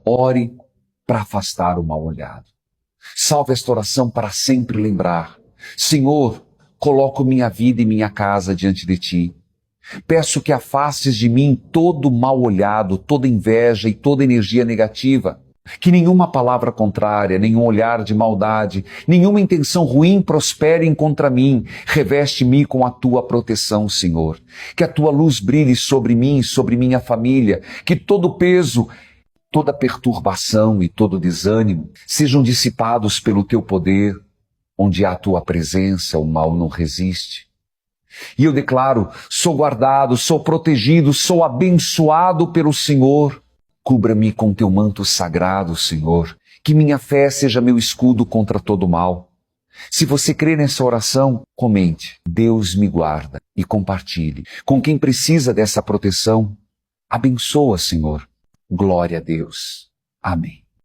Ore para afastar o mal olhado. Salve esta oração para sempre lembrar. Senhor, coloco minha vida e minha casa diante de Ti. Peço que afastes de mim todo mal olhado, toda inveja e toda energia negativa. Que nenhuma palavra contrária, nenhum olhar de maldade, nenhuma intenção ruim prosperem contra mim. Reveste-me com a Tua proteção, Senhor. Que a Tua luz brilhe sobre mim e sobre minha família. Que todo peso, toda perturbação e todo desânimo sejam dissipados pelo Teu poder. Onde há a Tua presença, o mal não resiste. E eu declaro, sou guardado, sou protegido, sou abençoado pelo Senhor. Cubra-me com Teu manto sagrado, Senhor. Que minha fé seja meu escudo contra todo mal. Se você crê nessa oração, comente. Deus me guarda e compartilhe. Com quem precisa dessa proteção, abençoa, Senhor. Glória a Deus. Amém.